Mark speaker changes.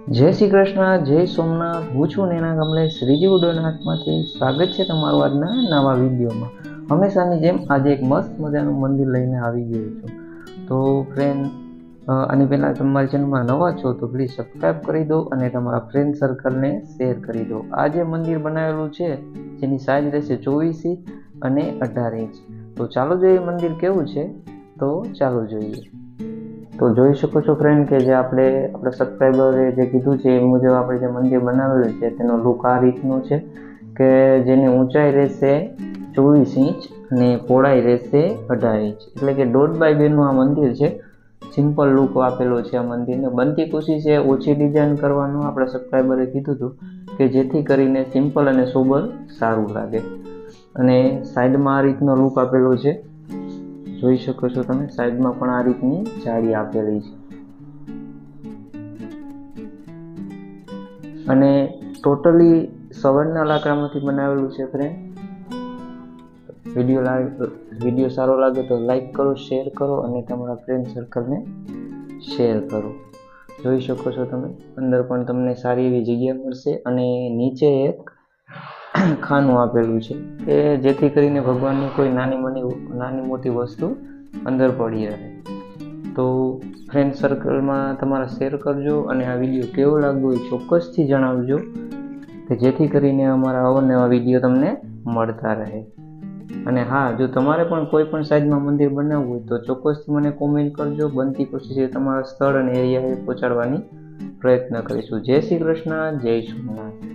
Speaker 1: જય શ્રી કૃષ્ણ, જય સોમનાથ. હું છું નેના કમલેશ શ્રીજી ઉડોનાથમાંથી. સ્વાગત છે તમારું આજના નવા વિડીયોમાં. હંમેશાની જેમ આજે એક મસ્ત મજાનું મંદિર લઈને આવી ગયો છું. તો ફ્રેન્ડ, આની પહેલાં તમારી ચેનલમાં નવા છો તો પ્લીઝ સબસ્ક્રાઈબ કરી દો અને તમારા ફ્રેન્ડ સર્કલને શેર કરી દો. આ જે મંદિર બનાવેલું છે જેની સાઇઝ રહેશે 24 ઇંચ અને 18 ઇંચ. તો ચાલો જોઈએ મંદિર કેવું છે. તો ચાલો જોઈએ. તો જોઈ શકો છો ફ્રેન્ડ કે જે આપણા સબસ્ક્રાઈબરે જે કીધું છે એ મુજબ આપણે જે મંદિર બનાવેલું છે તેનો લુક આ રીતનો છે કે જેની ઊંચાઈ રહેશે 24 ઇંચ અને પહોળાઈ રહેશે 18 ઇંચ, એટલે કે 1.5 નું આ મંદિર છે. સિમ્પલ લુક આપેલો છે આ મંદિરને. બનતી કોશિશ છે ઓછી ડિઝાઇન કરવાનું. આપણા સબસ્ક્રાઈબરે કીધું હતું કે જેથી કરીને સિમ્પલ અને સોબર સારું લાગે. અને સાઈડમાં આ રીતનો લુક આપેલો છે. જોઈ શકો છો તમે, સાઈડમાં પણ આ રીતની જાળી આપેલી છે. અને ટોટલી સવરના લાકડામાંથી બનાવેલું છે ફ્રેન્ડ. વિડીયો સારો લાગે તો લાઈક કરો, શેર કરો અને તમારા ફ્રેન્ડ સર્કલને શેર કરો. જોઈ શકો છો તમે, અંદર પણ તમને સારી એવી જગ્યા મળશે. અને નીચે એક ખાનું આપેલું છે કે જેથી કરીને ભગવાનની કોઈ નાની મોટી વસ્તુ અંદર પડી રહે. તો ફ્રેન્ડ સર્કલમાં તમારા શેર કરજો અને આ વિડીયો કેવો લાગ્યો એ ચોક્કસથી જણાવજો કે જેથી કરીને અમારા અવનવા વિડીયો તમને મળતા રહે. અને હા, જો તમારે પણ કોઈ પણ સાઈઝમાં મંદિર બનાવવું હોય તો ચોક્કસથી મને કોમેન્ટ કરજો. બનતી કોશિશ તમારા સ્થળ અને એરિયાએ પહોંચાડવાની પ્રયત્ન કરીશું. જય શ્રી કૃષ્ણ, જય સોમનાથ.